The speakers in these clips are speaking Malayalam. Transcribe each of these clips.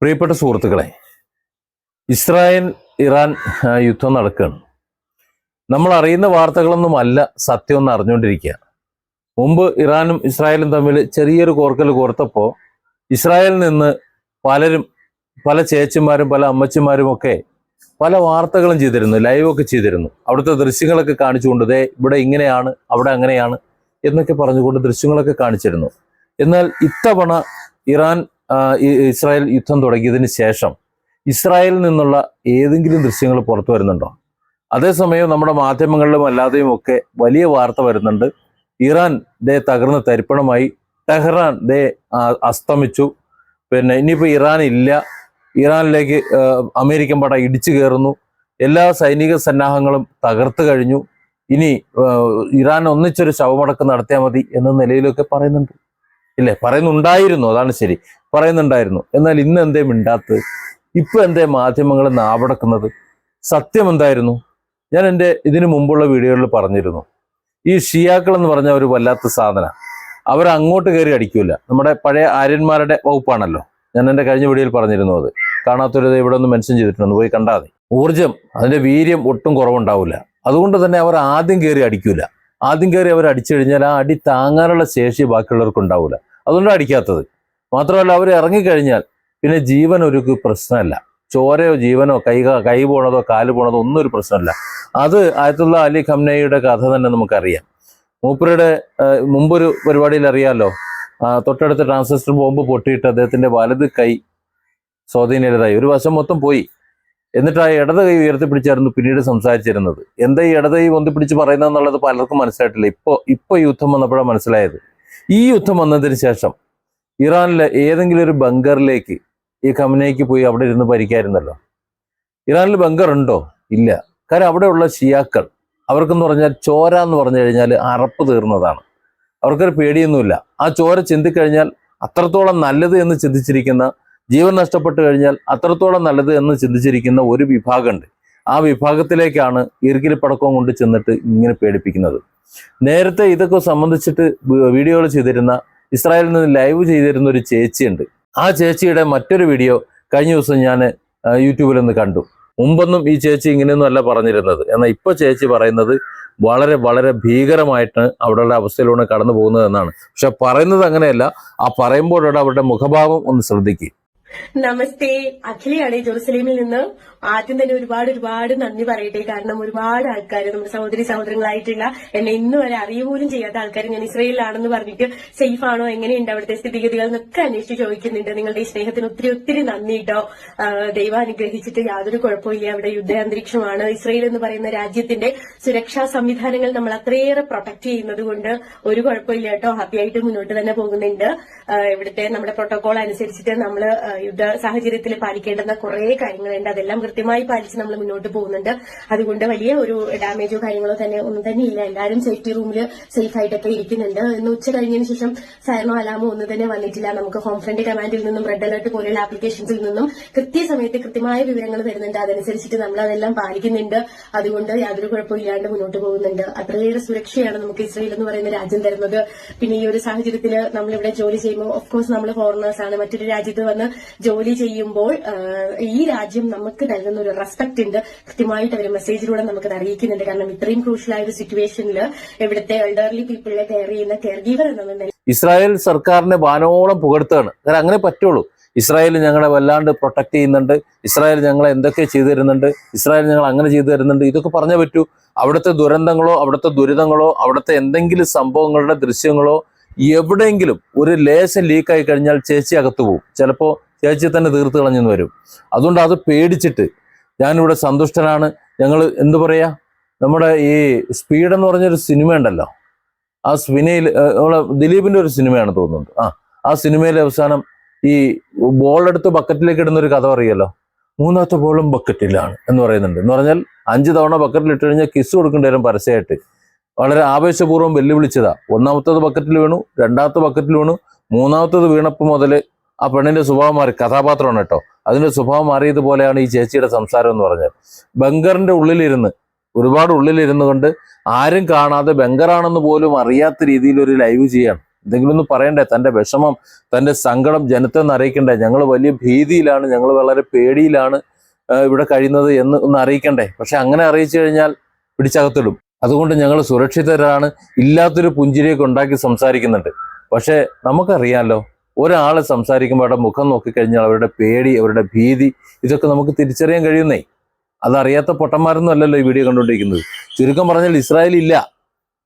പ്രിയപ്പെട്ട സുഹൃത്തുക്കളെ, ഇസ്രായേൽ ഇറാൻ യുദ്ധം നടക്കുകയാണ്. നമ്മൾ അറിയുന്ന വാർത്തകളൊന്നുമല്ല സത്യം എന്ന് അറിഞ്ഞുകൊണ്ടിരിക്കുക. മുമ്പ് ഇറാനും ഇസ്രായേലും തമ്മിൽ ചെറിയൊരു കോർക്കൽ കോർത്തപ്പോൾ ഇസ്രായേലിൽ നിന്ന് പലരും, പല ചേച്ചിമാരും പല അമ്മച്ചിമാരും ഒക്കെ പല വാർത്തകളും ചെയ്തിരുന്നു, ലൈവൊക്കെ ചെയ്തിരുന്നു. അവിടുത്തെ ദൃശ്യങ്ങളൊക്കെ കാണിച്ചുകൊണ്ട് ദേ ഇവിടെ ഇങ്ങനെയാണ്, അവിടെ അങ്ങനെയാണ് എന്നൊക്കെ പറഞ്ഞുകൊണ്ട് ദൃശ്യങ്ങളൊക്കെ കാണിച്ചിരുന്നു. എന്നാൽ ഇത്തവണ ഇസ്രായേൽ യുദ്ധം തുടങ്ങിയതിന് ശേഷം ഇസ്രായേലിൽ നിന്നുള്ള ഏതെങ്കിലും ദൃശ്യങ്ങൾ പുറത്തു വരുന്നുണ്ടോ? അതേസമയം നമ്മുടെ മാധ്യമങ്ങളിലും അല്ലാതെയും ഒക്കെ വലിയ വാർത്ത വരുന്നുണ്ട്. ഇറാൻ ദേ തകർന്ന് തരിപ്പണമായി, ടെഹ്റാൻ ദേ അസ്തമിച്ചു, പിന്നെ ഇനിയിപ്പോൾ ഇറാൻ ഇല്ല, ഇറാനിലേക്ക് അമേരിക്കൻ പട ഇടിച്ചു കയറുന്നു, എല്ലാ സൈനിക സന്നാഹങ്ങളും തകർത്തു കഴിഞ്ഞു, ഇനി ഇറാൻ ഒന്നിച്ചൊരു ശവമടക്കം നടത്തിയാൽ മതി എന്ന നിലയിലൊക്കെ പറയുന്നുണ്ട്. ഇല്ലേ, പറയുന്നുണ്ടായിരുന്നു, അതാണ് ശരി, പറയുന്നുണ്ടായിരുന്നു. എന്നാൽ ഇന്ന് എന്തേ മിണ്ടാത്തത്? ഇപ്പൊ എന്തേ മാധ്യമങ്ങൾ നാവടക്കുന്നത്? സത്യം എന്തായിരുന്നു? ഞാൻ എൻ്റെ ഇതിനു മുമ്പുള്ള വീഡിയോകളിൽ പറഞ്ഞിരുന്നു, ഈ ഷിയാക്കൾ എന്ന് പറഞ്ഞ ഒരു വല്ലാത്ത സാധന, അവരങ്ങോട്ട് കയറി അടിക്കൂല. നമ്മുടെ പഴയ ആര്യന്മാരുടെ വകുപ്പാണല്ലോ. ഞാൻ എൻ്റെ കഴിഞ്ഞ വീഡിയോയിൽ പറഞ്ഞിരുന്നു. അത് കാണാത്തൊരു ഇവിടെ ഒന്ന് മെൻഷൻ ചെയ്തിട്ടുണ്ട്, പോയി കണ്ടാൽ മതി. ഊർജം, അതിന്റെ വീര്യം ഒട്ടും കുറവുണ്ടാവില്ല. അതുകൊണ്ട് തന്നെ അവർ ആദ്യം കയറി അടിക്കൂല. ആദ്യം കയറി അവർ അടിച്ചു കഴിഞ്ഞാൽ ആ അടി താങ്ങാനുള്ള ശേഷി ബാക്കിയുള്ളവർക്ക് ഉണ്ടാവില്ല. അതുകൊണ്ടാണ് അടിക്കാത്തത്. മാത്രമല്ല, അവർ ഇറങ്ങിക്കഴിഞ്ഞാൽ പിന്നെ ജീവൻ ഒരു പ്രശ്നമല്ല. ചോരയോ ജീവനോ കൈ പോണതോ കാല് പോണതോ ഒന്നും ഒരു പ്രശ്നമല്ല. അത് ആയത്തുള്ള അലി ഖംനയുടെ കഥ തന്നെ നമുക്കറിയാം. മൂപ്പരുടെ മുമ്പൊരു പരിപാടിയിൽ അറിയാമല്ലോ, തൊട്ടടുത്ത ട്രാൻസിസ്റ്റർ ബോംബ് പൊട്ടിയിട്ട് അദ്ദേഹത്തിന്റെ വലത് കൈ സ്വാധീനതായി, ഒരു വശം മൊത്തം പോയി. എന്നിട്ട് ആ ഇടത് കൈ ഉയർത്തിപ്പിടിച്ചായിരുന്നു പിന്നീട് സംസാരിച്ചിരുന്നത്. എന്താ ഈ ഇടത് കൈ പൊന്തിപ്പിടിച്ച് പറയുന്നതെന്നുള്ളത് പലർക്കും മനസ്സിലായിട്ടില്ല. ഇപ്പൊ യുദ്ധം വന്നപ്പോഴാണ് മനസ്സിലായത്. ഈ യുദ്ധം വന്നതിന് ശേഷം ഇറാനിലെ ഏതെങ്കിലും ഒരു ബങ്കറിലേക്ക് ഈ ഖമനേയ്ക്ക് പോയി അവിടെ ഇരുന്ന് ഭരിക്കായിരുന്നല്ലോ. ഇറാനിൽ ബങ്കർ ഉണ്ടോ? ഇല്ല. കാരണം അവിടെയുള്ള ഷിയാക്കൾ, അവർക്കെന്ന് പറഞ്ഞാൽ ചോര എന്ന് പറഞ്ഞു കഴിഞ്ഞാൽ അറപ്പ് തീർന്നതാണ്. അവർക്കൊരു പേടിയൊന്നുമില്ല. ആ ചോര ചിന്തിക്കഴിഞ്ഞാൽ അത്രത്തോളം നല്ലത് എന്ന് ചിന്തിച്ചിരിക്കുന്ന, ജീവൻ നഷ്ടപ്പെട്ടു കഴിഞ്ഞാൽ അത്രത്തോളം നല്ലത് എന്ന് ചിന്തിച്ചിരിക്കുന്ന ഒരു വിഭാഗമുണ്ട്. ആ വിഭാഗത്തിലേക്കാണ് ഈർക്കിലി പടക്കവും കൊണ്ട് ചെന്നിട്ട് ഇങ്ങനെ പേടിപ്പിക്കുന്നത്. നേരത്തെ ഇതൊക്കെ സംബന്ധിച്ചിട്ട് വീഡിയോകൾ ചെയ്തിരുന്ന, ഇസ്രായേലിൽ നിന്ന് ലൈവ് ചെയ്തിരുന്ന ഒരു ചേച്ചിയുണ്ട്. ആ ചേച്ചിയുടെ മറ്റൊരു വീഡിയോ കഴിഞ്ഞ ദിവസം ഞാൻ യൂട്യൂബിൽ ഒന്ന് കണ്ടു. മുമ്പൊന്നും ഈ ചേച്ചി ഇങ്ങനെയൊന്നും അല്ല പറഞ്ഞിരുന്നത്. എന്നാൽ ഇപ്പൊ ചേച്ചി പറയുന്നത് വളരെ വളരെ ഭീകരമായിട്ട് അവിടെയുള്ള അവസ്ഥയിലൂടെ കടന്നു പോകുന്നത് എന്നാണ്. പക്ഷെ പറയുന്നത് അങ്ങനെയല്ല. ആ പറയുമ്പോഴുള്ള അവരുടെ മുഖഭാവം ഒന്ന് ശ്രദ്ധിക്കുക. നമസ്തേ, അഖിലയാണ് ജെറുസലേമിൽ നിന്ന്. ആദ്യം തന്നെ ഒരുപാട് നന്ദി പറയട്ടെ. കാരണം ഒരുപാട് ആൾക്കാർ, നമ്മുടെ സഹോദരങ്ങളായിട്ടുള്ള, എന്നെ ഇന്നും വരെ അറിയ പോലും ചെയ്യാത്ത ആൾക്കാർ ഞാൻ ഇസ്രയേലിലാണെന്ന് പറഞ്ഞിട്ട് സേഫ് ആണോ, എങ്ങനെയുണ്ട് അവിടുത്തെ സ്ഥിതിഗതികൾ എന്നൊക്കെ അന്വേഷിച്ച് ചോദിക്കുന്നുണ്ട്. നിങ്ങളുടെ ഈ സ്നേഹത്തിന് ഒത്തിരി നന്ദി കേട്ടോ. ദൈവം അനുഗ്രഹിച്ചിട്ട് യാതൊരു കുഴപ്പമില്ല. അവിടെ യുദ്ധാന്തരീക്ഷമാണ്. ഇസ്രയേൽ എന്ന് പറയുന്ന രാജ്യത്തിന്റെ സുരക്ഷാ സംവിധാനങ്ങൾ നമ്മൾ അത്രയേറെ പ്രൊട്ടക്ട് ചെയ്യുന്നത് കൊണ്ട് ഒരു കുഴപ്പമില്ല കേട്ടോ. ഹാപ്പി ആയിട്ട് മുന്നോട്ട് തന്നെ പോകുന്നുണ്ട്. ഇവിടുത്തെ നമ്മുടെ പ്രോട്ടോകോൾ അനുസരിച്ചിട്ട് നമ്മൾ യുദ്ധ സാഹചര്യത്തിൽ പാലിക്കേണ്ടുന്ന കുറെ കാര്യങ്ങളുണ്ട്. അതെല്ലാം കൃത്യമായി പാലിച്ച് നമ്മൾ മുന്നോട്ട് പോകുന്നുണ്ട്. അതുകൊണ്ട് വലിയ ഒരു ഡാമേജോ കാര്യങ്ങളോ തന്നെ ഒന്നും തന്നെ ഇല്ല. എല്ലാവരും സേഫ്റ്റി റൂമിൽ സേഫ് ആയിട്ടൊക്കെ ഇരിക്കുന്നുണ്ട്. ഇന്ന് ഉച്ച കഴിഞ്ഞതിന് ശേഷം സൈറനോ അലാമോ ഒന്നും തന്നെ വന്നിട്ടില്ല. നമുക്ക് ഹോം ഫ്രണ്ട് കമാൻഡിൽ നിന്നും റെഡ് അലർട്ട് പോലെയുള്ള ആപ്ലിക്കേഷൻസിൽ നിന്നും കൃത്യസമയത്ത് കൃത്യമായ വിവരങ്ങൾ വരുന്നുണ്ട്. അതനുസരിച്ചിട്ട് നമ്മൾ അതെല്ലാം പാലിക്കുന്നുണ്ട്. അതുകൊണ്ട് യാതൊരു കുഴപ്പമില്ലാണ്ട് മുന്നോട്ട് പോകുന്നുണ്ട്. അത്രയേറെ സുരക്ഷയാണ് നമുക്ക് ഇസ്രയേൽ എന്ന് പറയുന്ന രാജ്യം തരുന്നത്. പിന്നെ ഈ ഒരു സാഹചര്യത്തിൽ നമ്മളിവിടെ ജോലി ചെയ്യുമ്പോൾ ഓഫ്കോഴ്സ് നമ്മൾ ഫോറിനേഴ്സ് ആണ്. മറ്റൊരു രാജ്യത്ത് വന്ന് ജോലി ചെയ്യുമ്പോൾ ഈ രാജ്യം നമുക്ക് നൽകുന്ന ഒരു റെസ്പെക്ട് ഉണ്ട്. കൃത്യമായിട്ട് അവർ മെസ്സേജിലൂടെ നമുക്ക് അറിയിക്കുന്നുണ്ട്. കാരണം ഇത്രയും ക്രൂഷ്യലായ ഒരു സിറ്റുവേഷനിൽ ഇവിടുത്തെ എൽഡർലി പീപ്പിളിനെ കെയർ ചെയ്യുന്ന കെയർ ഗീവർ എന്ന ഇസ്രായേൽ സർക്കാരിനെ വാനോളം പുകഴ്ത്തുകയാണ്. കാരണം അങ്ങനെ പറ്റുള്ളൂ. ഇസ്രായേൽ ഞങ്ങളെ വല്ലാണ്ട് പ്രൊട്ടക്ട് ചെയ്യുന്നുണ്ട്, ഇസ്രായേൽ ഞങ്ങളെ എന്തൊക്കെ ചെയ്തു തരുന്നുണ്ട്, ഇസ്രായേൽ ഞങ്ങൾ അങ്ങനെ ചെയ്തു തരുന്നുണ്ട്, ഇതൊക്കെ പറഞ്ഞേ പറ്റൂ. അവിടുത്തെ ദുരന്തങ്ങളോ അവിടുത്തെ ദുരിതങ്ങളോ അവിടുത്തെ എന്തെങ്കിലും സംഭവങ്ങളുടെ ദൃശ്യങ്ങളോ എവിടെയെങ്കിലും ഒരു ലേശം ലീക്കായി കഴിഞ്ഞാൽ ചേച്ചി അകത്തു പോകും. ചിലപ്പോൾ ചേച്ചി തന്നെ തീർത്ത് കളഞ്ഞെന്ന് വരും. അതുകൊണ്ട് അത് പേടിച്ചിട്ട് ഞാനിവിടെ സന്തുഷ്ടനാണ്. ഞങ്ങൾ എന്തു പറയാ, നമ്മുടെ ഈ സ്പീഡ് എന്ന് പറഞ്ഞൊരു സിനിമ ഉണ്ടല്ലോ, ആ സിനിമയിൽ നമ്മളെ ദിലീപിന്റെ ഒരു സിനിമയാണ് തോന്നുന്നുണ്ട്. ആ സിനിമയിലെ അവസാനം ഈ ബോളെടുത്ത് ബക്കറ്റിലേക്ക് ഇടുന്ന ഒരു കഥ അറിയല്ലോ, മൂന്നാമത്തെ ബോളും ബക്കറ്റിലാണ് എന്ന് പറയുന്നുണ്ട്. എന്ന് പറഞ്ഞാൽ 5 തവണ ബക്കറ്റിൽ ഇട്ട് കഴിഞ്ഞാൽ കിസ് കൊടുക്കേണ്ടി വരും പരസ്യമായിട്ട്. വളരെ ആവേശപൂർവ്വം വെല്ലുവിളിച്ചതാ. ഒന്നാമത്തത് ബക്കറ്റിൽ വീണു, രണ്ടാമത്തെ ബക്കറ്റിൽ വീണു, മൂന്നാമത്തത് വീണപ്പോൾ മുതൽ ആ പെണ്ണിന്റെ സ്വഭാവം മാറി. കഥാപാത്രമാണ് കേട്ടോ, അതിന്റെ സ്വഭാവം മാറിയതുപോലെയാണ് ഈ ചേച്ചിയുടെ സംസാരം എന്ന് പറഞ്ഞാൽ. ബങ്കറിന്റെ ഉള്ളിലിരുന്ന്, ഒരുപാട് ഉള്ളിലിരുന്നു കൊണ്ട് ആരും കാണാതെ ബങ്കറാണെന്ന് പോലും അറിയാത്ത രീതിയിൽ ഒരു ലൈവ് ചെയ്യാണ്. എന്തെങ്കിലും ഒന്ന് പറയണ്ടേ? തൻ്റെ വിഷമം, തൻ്റെ സങ്കടം ജനത്തെ ഒന്ന് അറിയിക്കണ്ടേ? ഞങ്ങൾ വലിയ ഭീതിയിലാണ്, ഞങ്ങൾ വളരെ പേടിയിലാണ് ഇവിടെ കഴിയുന്നത് എന്ന് ഒന്ന് അറിയിക്കണ്ടേ? പക്ഷെ അങ്ങനെ അറിയിച്ചു കഴിഞ്ഞാൽ പിടിച്ചകത്തിടും. അതുകൊണ്ട് ഞങ്ങൾ സുരക്ഷിതരാണ്, ഇല്ലാത്തൊരു പുഞ്ചിരിയൊക്കെ ഉണ്ടാക്കി സംസാരിക്കുന്നുണ്ട്. പക്ഷെ നമുക്കറിയാമല്ലോ, ഒരാളെ സംസാരിക്കുമ്പോൾ അവരുടെ മുഖം നോക്കിക്കഴിഞ്ഞാൽ അവരുടെ പേടി, അവരുടെ ഭീതി, ഇതൊക്കെ നമുക്ക് തിരിച്ചറിയാൻ കഴിയുന്നേ. അതറിയാത്ത പൊട്ടന്മാരൊന്നും അല്ലല്ലോ ഈ വീഡിയോ കണ്ടുകൊണ്ടിരിക്കുന്നത്. ചുരുക്കം പറഞ്ഞാൽ ഇസ്രായേൽ ഇല്ല,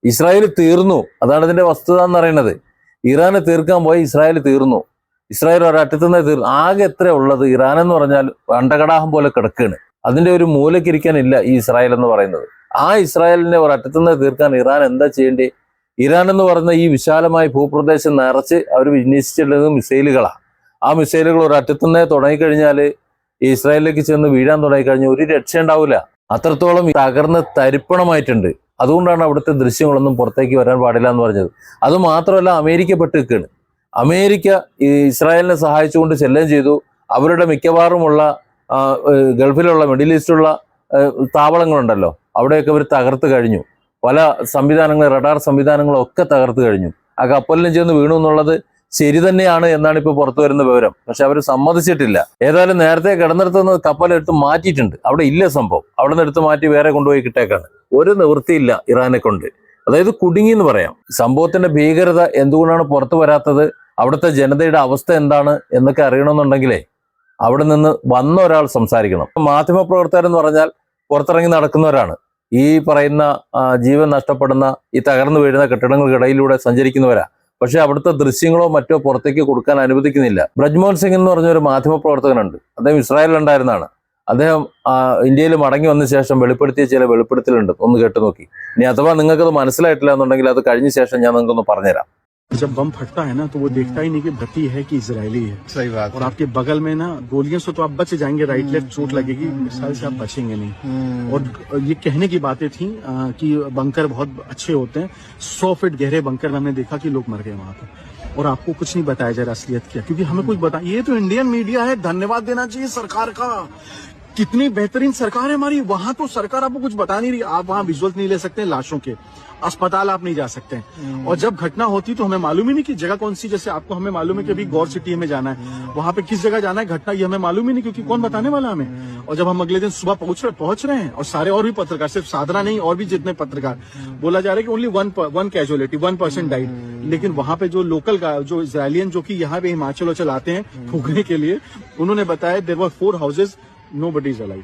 ഇസ്രായേൽ തീർന്നു. അതാണ് ഇതിന്റെ വസ്തുത എന്ന് പറയുന്നത്. ഇറാനെ തീർക്കാൻ പോയി ഇസ്രായേൽ തീർന്നു. ഇസ്രായേൽ ഒരറ്റത്തുനിന്ന് തീർന്നു. ആകെ എത്ര ഉള്ളത്? ഇറാൻ എന്ന് പറഞ്ഞാൽ അണ്ടകടാഹം പോലെ കിടക്കുകയാണ്. അതിന്റെ ഒരു മൂലക്കിരിക്കാനില്ല ഈ ഇസ്രായേൽ എന്ന് പറയുന്നത്. ആ ഇസ്രായേലിനെ ഒരറ്റത്തുനിന്ന് തീർക്കാൻ ഇറാൻ എന്താ ചെയ്യേണ്ടേ? ഇറാൻ എന്ന് പറയുന്ന ഈ വിശാലമായ ഭൂപ്രദേശം നിറച്ച് അവർ വിന്യസിച്ചിട്ടുള്ളത് മിസൈലുകളാണ്. ആ മിസൈലുകൾ ഒരറ്റത്തുനിന്ന് തുടങ്ങിക്കഴിഞ്ഞാൽ ഇസ്രായേലിലേക്ക് ചെന്ന് വീഴാൻ തുടങ്ങിക്കഴിഞ്ഞാൽ ഒരു രക്ഷ ഉണ്ടാവില്ല. അത്രത്തോളം തകർന്ന് തരിപ്പണമായിട്ടുണ്ട്. അതുകൊണ്ടാണ് അവിടുത്തെ ദൃശ്യങ്ങളൊന്നും പുറത്തേക്ക് വരാൻ പാടില്ല എന്ന് പറഞ്ഞത്. അതുമാത്രമല്ല, അമേരിക്ക പെട്ട് നിൽക്കുകയാണ്. അമേരിക്ക ഈ ഇസ്രായേലിനെ സഹായിച്ചുകൊണ്ട് ചെല്ലുകയും ചെയ്തു. അവരുടെ മിക്കവാറുമുള്ള ഗൾഫിലുള്ള മിഡിൽ ഈസ്റ്റുള്ള താവളങ്ങളുണ്ടല്ലോ, അവിടെയൊക്കെ അവർ തകർത്ത് കഴിഞ്ഞു. പല സംവിധാനങ്ങൾ, റഡാർ സംവിധാനങ്ങളും ഒക്കെ തകർത്ത് കഴിഞ്ഞു. ആ കപ്പലിന് ചെന്ന് വീണു എന്നുള്ളത് ശരി തന്നെയാണ് എന്നാണ് ഇപ്പോൾ പുറത്തു വരുന്ന വിവരം. പക്ഷെ അവർ സമ്മതിച്ചിട്ടില്ല. ഏതായാലും നേരത്തെ കിടന്നിടത്തുനിന്ന് കപ്പലെടുത്ത് മാറ്റിയിട്ടുണ്ട്. അവിടെ ഇല്ല സംഭവം. അവിടെ നിന്ന് എടുത്ത് മാറ്റി വേറെ കൊണ്ടുപോയി കിട്ടേക്കാണ്. ഒരു നിവൃത്തിയില്ല ഇറാനെ കൊണ്ട്. അതായത് കുടുങ്ങി എന്ന് പറയാം. സംഭവത്തിന്റെ ഭീകരത എന്തുകൊണ്ടാണ് പുറത്തു വരാത്തത്, അവിടുത്തെ ജനതയുടെ അവസ്ഥ എന്താണ് എന്നൊക്കെ അറിയണമെന്നുണ്ടെങ്കിലേ അവിടെ നിന്ന് വന്ന ഒരാൾ സംസാരിക്കണം. മാധ്യമപ്രവർത്തകരെന്ന് പറഞ്ഞാൽ പുറത്തിറങ്ങി നടക്കുന്നവരാണ്. ഈ പറയുന്ന ജീവൻ നഷ്ടപ്പെടുന്ന, ഈ തകർന്നു വീഴുന്ന കെട്ടിടങ്ങൾക്കിടയിലൂടെ സഞ്ചരിക്കുന്നവരാ. പക്ഷെ അവിടുത്തെ ദൃശ്യങ്ങളോ മറ്റോ പുറത്തേക്ക് കൊടുക്കാൻ അനുവദിക്കുന്നില്ല. ബ്രജ്മോഹൻ സിംഗ് എന്ന് പറഞ്ഞ ഒരു മാധ്യമപ്രവർത്തകനുണ്ട്. അദ്ദേഹം ഇസ്രായേലിലുണ്ടായിരുന്നതാണ്. അദ്ദേഹം ഇന്ത്യയിൽ മടങ്ങി വന്ന ശേഷം വെളിപ്പെടുത്തിയ ചില വെളിപ്പെടുത്തലുണ്ട്. ഒന്ന് കേട്ടു നോക്കി. ഇനി അഥവാ നിങ്ങൾക്കത് മനസ്സിലായിട്ടില്ല എന്നുണ്ടെങ്കിൽ അത് കഴിഞ്ഞ ശേഷം ഞാൻ നിങ്ങൾക്കൊന്ന് പറഞ്ഞുതരാം. जब बम फटता है ना तो वो देखता ही नहीं कि भट्टी है कि इजरायली है। सही बात। और आपके बगल में ना गोलियों से तो आप बच जाएंगे, राइट लेफ्ट चोट लगेगी, मिसाइल से आप बचेंगे नहीं। और ये कहने की बातें थी कि बंकर बहुत अच्छे होते हैं। 100 फीट गहरे बंकर में हमने देखा कि लोग मर गए वहां पर, और आपको कुछ नहीं बताया जा रहा असलियत क्या, क्योंकि हमें कुछ बता। ये तो इंडियन मीडिया है, धन्यवाद देना चाहिए सरकार का। कितनी बेहतरीन सरकार है हमारी। वहां तो सरकार आपको कुछ बता नहीं रही। आप वहां विजुअल नहीं ले सकते लाशों के, अस्पताल आप नहीं जा सकते। और जब घटना होती तो हमें मालूम ही नहीं कि जगह कौन सी। जैसे आपको हमें मालूम है कि अभी गौर सिटी में जाना है, वहां पे किस जगह जाना है, घटना ये हमें मालूम ही नहीं, क्योंकि कौन बताने वाला हमें। और जब हम अगले दिन सुबह पहुंच रहे हैं, और सारे और भी पत्रकार, सिर्फ साधना नहीं और भी जितने पत्रकार, बोला जा रहा है कि ओनली वन कैजुअलिटी, 1% डाइड। लेकिन वहां पे जो लोकल जो इजरायलियन जो कि यहाँ पे हिमाचल आते हैं फूकने के लिए, उन्होंने बताया there were 4 houses, nobody is alive.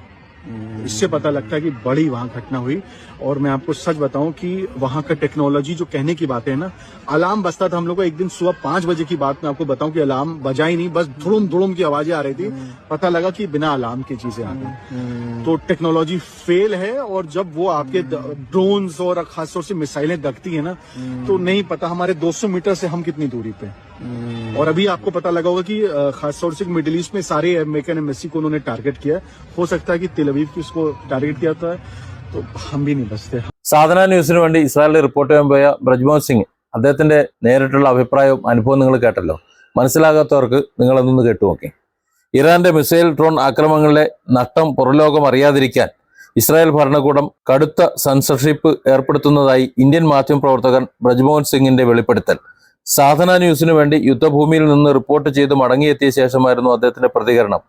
इससे पता लगता है कि बड़ी वहां घटना हुई। और मैं आपको सच बताऊं कि वहां का टेक्नोलॉजी जो कहने की बात है ना, अलार्म बजता था हम लोग को। एक दिन सुबह 5 बजे की बात मैं आपको बताऊं कि अलार्म बजा ही नहीं, बस धुड़ुम धुड़ुम की आवाजें आ रही थी। पता लगा कि बिना अलार्म की चीजें आ गई। तो टेक्नोलॉजी फेल है। और जब वो आपके ड्रोन्स और खासतौर से मिसाइलें दगती है ना, तो नहीं पता हमारे 200 मीटर से हम कितनी दूरी पे। और अभी आपको पता लगा होगा कि खासतौर से मिडिल ईस्ट में सारे अमेरिकन एम्बेसी को उन्होंने टारगेट किया है। हो सकता है कि तेल अवीव की उसको टारगेट किया था, तो हम भी नहीं बचते। സാധന ന്യൂസിന് വേണ്ടി ഇസ്രായേലിൽ റിപ്പോർട്ട് ചെയ്യാൻ പോയ ബ്രജ്മോഹൻ സിംഗ്, അദ്ദേഹത്തിന്റെ നേരിട്ടുള്ള അഭിപ്രായവും അനുഭവവും നിങ്ങൾ കേട്ടല്ലോ. മനസ്സിലാകാത്തവർക്ക് നിങ്ങളതൊന്ന് കേട്ടു നോക്കി. ഇറാന്റെ മിസൈൽ ഡ്രോൺ ആക്രമണങ്ങളിലെ നഷ്ടം പുറലോകം അറിയാതിരിക്കാൻ ഇസ്രായേൽ ഭരണകൂടം കടുത്ത സെൻസർഷിപ്പ് ഏർപ്പെടുത്തുന്നതായി ഇന്ത്യൻ മാധ്യമപ്രവർത്തകൻ ബ്രജ്മോഹൻ സിംഗിന്റെ വെളിപ്പെടുത്തൽ. സാധന ന്യൂസിനു വേണ്ടി യുദ്ധഭൂമിയിൽ നിന്ന് റിപ്പോർട്ട് ചെയ്ത് മടങ്ങിയെത്തിയ ശേഷമായിരുന്നു അദ്ദേഹത്തിന്റെ പ്രതികരണം.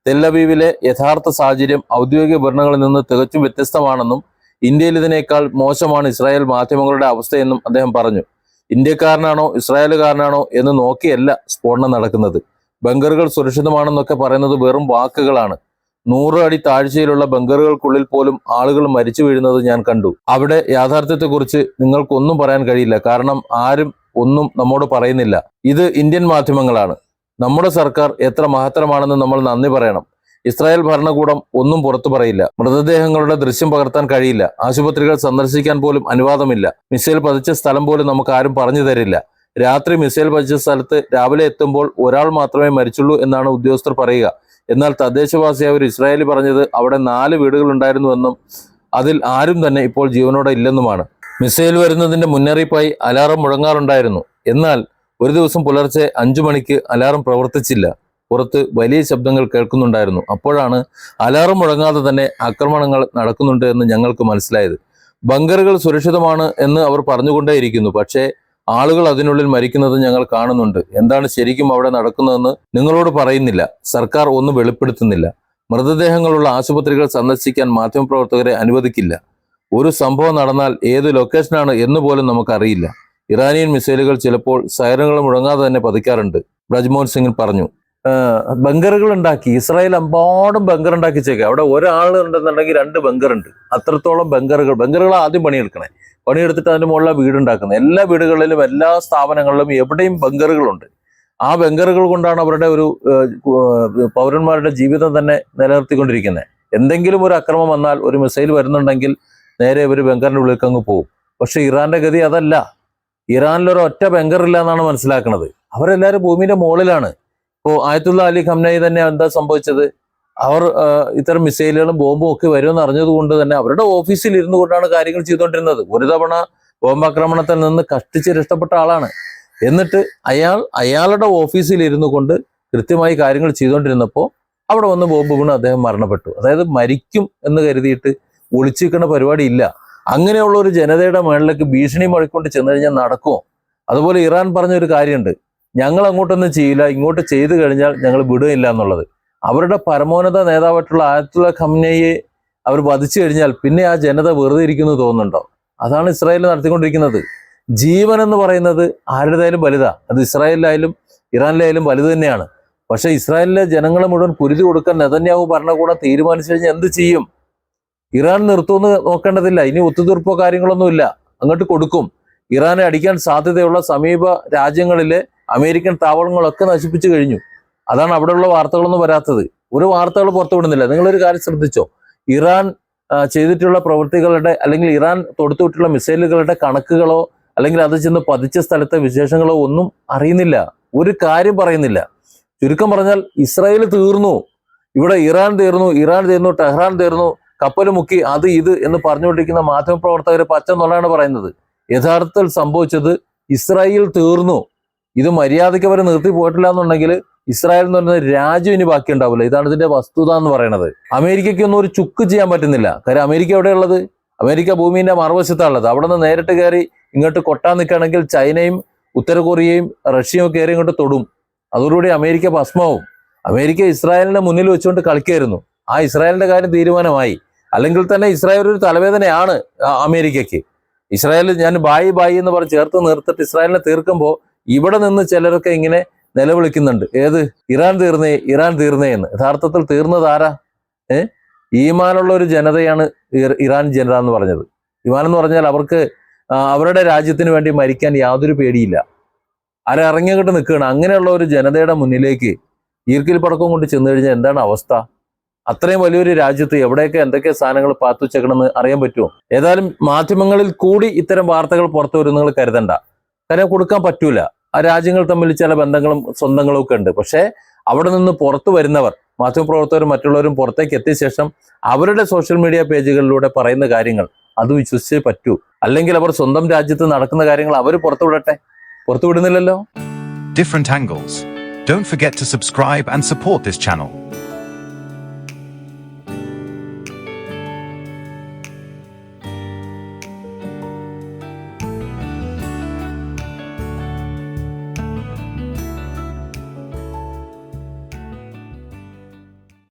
തെല്ലവീവിലെ യഥാർത്ഥ സാഹചര്യം ഔദ്യോഗിക വിവരണങ്ങളിൽ നിന്ന് തികച്ചും വ്യത്യസ്തമാണെന്നും ഇന്ത്യയിൽ ഇതിനേക്കാൾ മോശമാണ് ഇസ്രായേൽ മാധ്യമങ്ങളുടെ അവസ്ഥയെന്നും അദ്ദേഹം പറഞ്ഞു. ഇന്ത്യക്കാരനാണോ ഇസ്രായേലുകാരനാണോ എന്ന് നോക്കിയല്ല സ്ഫോടനം നടക്കുന്നത്. ബങ്കറുകൾ സുരക്ഷിതമാണെന്നൊക്കെ പറയുന്നത് വെറും വാക്കുകളാണ്. 100 അടി താഴ്ചയിലുള്ള ബങ്കറുകൾക്കുള്ളിൽ പോലും ആളുകൾ മരിച്ചു വീഴുന്നത് ഞാൻ കണ്ടു. അവിടെ യാഥാർത്ഥ്യത്തെക്കുറിച്ച് നിങ്ങൾക്കൊന്നും പറയാൻ കഴിയില്ല, കാരണം ആരും ഒന്നും നമ്മോട് പറയുന്നില്ല. ഇത് ഇന്ത്യൻ മാധ്യമങ്ങളാണ്. നമ്മുടെ സർക്കാർ എത്ര മഹത്തരമാണെന്ന് നമ്മൾ നന്ദി പറയണം. ഇസ്രായേൽ ഭരണകൂടം ഒന്നും പുറത്തു പറയില്ല. മൃതദേഹങ്ങളുടെ ദൃശ്യം പകർത്താൻ കഴിയില്ല. ആശുപത്രികൾ സന്ദർശിക്കാൻ പോലും അനുവാദമില്ല. മിസൈൽ പതിച്ച സ്ഥലം പോലും നമുക്ക് ആരും പറഞ്ഞു തരില്ല. രാത്രി മിസൈൽ പതിച്ച സ്ഥലത്ത് രാവിലെ എത്തുമ്പോൾ ഒരാൾ മാത്രമേ മരിച്ചുള്ളൂ എന്നാണ് ഉദ്യോഗസ്ഥർ പറയുക. എന്നാൽ തദ്ദേശവാസിയായ ഒരു ഇസ്രായേലി പറഞ്ഞത് അവിടെ 4 വീടുകൾ ഉണ്ടായിരുന്നുവെന്നും അതിൽ ആരും തന്നെ ഇപ്പോൾ ജീവനോടെ ഇല്ലെന്നുമാണ്. മിസൈൽ വരുന്നതിന്റെ മുന്നറിയിപ്പായി അലാറം മുഴങ്ങാറുണ്ടായിരുന്നു. എന്നാൽ ഒരു ദിവസം പുലർച്ചെ 5 മണിക്ക് അലാറം പ്രവർത്തിച്ചില്ല. പുറത്ത് വലിയ ശബ്ദങ്ങൾ കേൾക്കുന്നുണ്ടായിരുന്നു. അപ്പോഴാണ് അലാറം മുഴങ്ങാതെ തന്നെ ആക്രമണങ്ങൾ നടക്കുന്നുണ്ട് എന്ന് ഞങ്ങൾക്ക് മനസ്സിലായത്. ബങ്കറുകൾ സുരക്ഷിതമാണ് എന്ന് അവർ പറഞ്ഞുകൊണ്ടേയിരിക്കുന്നു. പക്ഷേ ആളുകൾ അതിനുള്ളിൽ മരിക്കുന്നത് ഞങ്ങൾ കാണുന്നുണ്ട്. എന്താണ് ശരിക്കും അവിടെ നടക്കുന്നതെന്ന് നിങ്ങളോട് പറയുന്നില്ല. സർക്കാർ ഒന്നും വെളിപ്പെടുത്തുന്നില്ല. മൃതദേഹങ്ങളുള്ള ആശുപത്രികൾ സന്ദർശിക്കാൻ മാധ്യമപ്രവർത്തകരെ അനുവദിക്കില്ല. ഒരു സംഭവം നടന്നാൽ ഏത് ലൊക്കേഷനാണ് എന്ന് പോലും നമുക്കറിയില്ല. ഇറാനിയൻ മിസൈലുകൾ ചിലപ്പോൾ സൈറനുകൾ മുഴങ്ങാതെ തന്നെ പതിക്കാറുണ്ട്, ബ്രജ്മോഹൻ സിംഗ് പറഞ്ഞു. ബങ്കറുകൾ ഉണ്ടാക്കി, ഇസ്രായേൽ അമ്പാടും ബങ്കർ ഉണ്ടാക്കിച്ചേക്കുക. അവിടെ ഒരാൾ ഉണ്ടെന്നുണ്ടെങ്കിൽ 2 ബങ്കറുണ്ട്. അത്രത്തോളം ബങ്കറുകൾ ആദ്യം പണിയെടുത്തിട്ട് അതിന്റെ മുകളിൽ വീടുണ്ടാക്കുന്നത്. എല്ലാ വീടുകളിലും എല്ലാ സ്ഥാപനങ്ങളിലും എവിടെയും ബങ്കറുകളുണ്ട്. ആ ബങ്കറുകൾ കൊണ്ടാണ് അവരുടെ ഒരു പൗരന്മാരുടെ ജീവിതം തന്നെ നിലനിർത്തിക്കൊണ്ടിരിക്കുന്നത്. എന്തെങ്കിലും ഒരു അക്രമം വന്നാൽ, ഒരു മിസൈൽ വരുന്നുണ്ടെങ്കിൽ നേരെ ഒരു ബങ്കറിന്റെ ഉള്ളിലേക്ക് അങ്ങ് പോകും. പക്ഷെ ഇറാന്റെ ഗതി അതല്ല. ഇറാനിലൊരു ഒറ്റ ബങ്കറില്ല എന്നാണ് മനസ്സിലാക്കുന്നത്. അവരെല്ലാവരും ഭൂമിയുടെ മുകളിലാണ്. ഇപ്പോൾ ആയത്തുള്ള അലി ഖംനയി തന്നെ എന്താ സംഭവിച്ചത്? അവർ ഇത്തരം മിസൈലുകളും ബോംബും ഒക്കെ വരുമെന്ന് അറിഞ്ഞതുകൊണ്ട് തന്നെ അവരുടെ ഓഫീസിൽ ഇരുന്നു കൊണ്ടാണ് കാര്യങ്ങൾ ചെയ്തുകൊണ്ടിരുന്നത്. ഒരു തവണ ബോംബാക്രമണത്തിൽ നിന്ന് കഷ്ടിച്ച് രക്ഷപ്പെട്ട ആളാണ്. എന്നിട്ട് അയാളുടെ ഓഫീസിൽ ഇരുന്നു കൊണ്ട് കൃത്യമായി കാര്യങ്ങൾ ചെയ്തുകൊണ്ടിരുന്നപ്പോൾ അവിടെ വന്ന് ബോംബ് വീണ് അദ്ദേഹം മരണപ്പെട്ടു. അതായത് മരിക്കും എന്ന് കരുതിയിട്ട് ഒളിച്ചിരിക്കുന്ന പരിപാടി ഇല്ല. അങ്ങനെയുള്ള ഒരു ജനതയുടെ മുകളിലേക്ക് ഭീഷണി മുഴക്കൊണ്ട് ചെന്ന് കഴിഞ്ഞാൽ നടക്കുമോ? അതുപോലെ ഇറാൻ പറഞ്ഞൊരു കാര്യമുണ്ട്, ഞങ്ങൾ അങ്ങോട്ടൊന്നും ചെയ്യില്ല, ഇങ്ങോട്ട് ചെയ്തു കഴിഞ്ഞാൽ ഞങ്ങൾ വിടുകയില്ല എന്നുള്ളത്. അവരുടെ പരമോന്നത നേതാവായിട്ടുള്ള ആയത്തുള്ള ഖംനയെ അവർ വധിച്ചു കഴിഞ്ഞാൽ പിന്നെ ആ ജനത വെറുതെ ഇരിക്കുന്നു തോന്നുന്നുണ്ടോ? അതാണ് ഇസ്രായേൽ നടത്തിക്കൊണ്ടിരിക്കുന്നത്. ജീവൻ എന്ന് പറയുന്നത് ആരുടേതായാലും വലുതാ. അത് ഇസ്രായേലിലായാലും ഇറാനിലായാലും വലുത് തന്നെയാണ്. പക്ഷെ ഇസ്രായേലിലെ ജനങ്ങളെ മുഴുവൻ കുരുതി കൊടുക്കാൻ നെതന്യാഹു ഭരണകൂടം തീരുമാനിച്ചു കഴിഞ്ഞാൽ എന്ത് ചെയ്യും? ഇറാൻ നിർത്തുമെന്ന് നോക്കേണ്ടതില്ല. ഇനി ഒത്തുതീർപ്പോ കാര്യങ്ങളൊന്നുമില്ല, അങ്ങോട്ട് കൊടുക്കും. ഇറാനെ അടിക്കാൻ സാധ്യതയുള്ള സമീപ രാജ്യങ്ങളിലെ അമേരിക്കൻ താവളങ്ങളൊക്കെ നശിപ്പിച്ചു കഴിഞ്ഞു. അതാണ് അവിടെയുള്ള വാർത്തകളൊന്നും വരാത്തത്. ഒരു വാർത്തകൾ പുറത്തുവിടുന്നില്ല. നിങ്ങളൊരു കാര്യം ശ്രദ്ധിച്ചോ? ഇറാൻ ചെയ്തിട്ടുള്ള പ്രവൃത്തികളുടെ അല്ലെങ്കിൽ ഇറാൻ തൊടുത്തുവിട്ടുള്ള മിസൈലുകളുടെ കണക്കുകളോ അല്ലെങ്കിൽ അത് ചെന്ന് പതിച്ച സ്ഥലത്തെ വിശേഷങ്ങളോ ഒന്നും അറിയുന്നില്ല. ഒരു കാര്യം പറയുന്നില്ല. ചുരുക്കം പറഞ്ഞാൽ ഇസ്രായേൽ തീർന്നു, ഇവിടെ ഇറാൻ തീർന്നു, ടെഹ്റാൻ തീർന്നു, കപ്പൽ മുക്കി, അത് ഇത് എന്ന് പറഞ്ഞുകൊണ്ടിരിക്കുന്ന മാധ്യമപ്രവർത്തകർ പച്ച നുണയാണ് പറയുന്നത്. യഥാർത്ഥത്തിൽ സംഭവിച്ചത് ഇസ്രായേൽ തീർന്നു. ഇത് മര്യാദയ്ക്ക് അവർ നിർത്തി പോയിട്ടില്ല എന്നുണ്ടെങ്കിൽ ഇസ്രായേൽ എന്ന് പറയുന്ന രാജ്യം ഇനി ബാക്കി ഉണ്ടാവില്ല. ഇതാണ് ഇതിന്റെ വസ്തുത എന്ന് പറയുന്നത്. അമേരിക്കയ്ക്കൊന്നും ഒരു ചുക്ക് ചെയ്യാൻ പറ്റുന്നില്ല. കാര്യം അമേരിക്ക എവിടെയുള്ളത്? അമേരിക്ക ഭൂമിന്റെ മറുവശത്താണുള്ളത്. അവിടെ നിന്ന് നേരിട്ട് കയറി ഇങ്ങോട്ട് കൊട്ടാൻ നിൽക്കുകയാണെങ്കിൽ ചൈനയും ഉത്തര കൊറിയയും റഷ്യയും കയറി ഇങ്ങോട്ട് തൊടും. അതോടുകൂടി അമേരിക്ക ഭസ്മാവും. അമേരിക്ക ഇസ്രായേലിന്റെ മുന്നിൽ വെച്ചുകൊണ്ട് കളിക്കായിരുന്നു. ആ ഇസ്രായേലിന്റെ കാര്യം തീരുമാനമായി. അല്ലെങ്കിൽ തന്നെ ഇസ്രായേൽ ഒരു തലവേദനയാണ് അമേരിക്കയ്ക്ക്. ഇസ്രായേൽ ഞാൻ ബായി എന്ന് പറഞ്ഞ് ചേർത്ത് നിർത്തിട്ട് ഇസ്രായേലിനെ തീർക്കുമ്പോൾ ഇവിടെ നിന്ന് ചിലരൊക്കെ ഇങ്ങനെ നിലവിളിക്കുന്നുണ്ട്. ഏത്? ഇറാൻ തീർന്നേ എന്ന്. യഥാർത്ഥത്തിൽ തീർന്നത് ആരാ? ഈമാനുള്ള ഒരു ജനതയാണ് ഇറാൻ ജനത എന്ന് പറഞ്ഞത്. ഈമാൻ എന്ന് പറഞ്ഞാൽ അവർക്ക് അവരുടെ രാജ്യത്തിന് വേണ്ടി മരിക്കാൻ യാതൊരു പേടിയില്ല. ഇറങ്ങിയിട്ട് നിൽക്കുകയാണ്. അങ്ങനെയുള്ള ഒരു ജനതയുടെ മുന്നിലേക്ക് ഈർക്കിൽ പടക്കം കൊണ്ട് ചെന്ന് കഴിഞ്ഞാൽ എന്താണ് അവസ്ഥ? അത്രയും വലിയൊരു രാജ്യത്ത് എവിടെയൊക്കെ എന്തൊക്കെ സാധനങ്ങൾ പാത്തുവെച്ചേക്കണമെന്ന് അറിയാൻ പറ്റുമോ? ഏതായാലും മാധ്യമങ്ങളിൽ കൂടി ഇത്തരം വാർത്തകൾ പുറത്തു വരും നിങ്ങൾ കരുതണ്ട. കാര്യം കൊടുക്കാൻ പറ്റൂല. ആ രാജ്യങ്ങൾ തമ്മിൽ ചില ബന്ധങ്ങളും സ്വന്തങ്ങളും ഒക്കെ ഉണ്ട്. പക്ഷേ അവിടെ നിന്ന് പുറത്തു വരുന്നവർ, മാധ്യമപ്രവർത്തകരും മറ്റുള്ളവരും പുറത്തേക്ക് എത്തിയ ശേഷം അവരുടെ സോഷ്യൽ മീഡിയ പേജുകളിലൂടെ പറയുന്ന കാര്യങ്ങൾ അത് വിശ്വസിച്ചേ പറ്റൂ. അല്ലെങ്കിൽ അവർ സ്വന്തം രാജ്യത്ത് നടക്കുന്ന കാര്യങ്ങൾ അവർ പുറത്തുവിടുന്നില്ലല്ലോ. Different angles. Don't forget to subscribe and support this channel.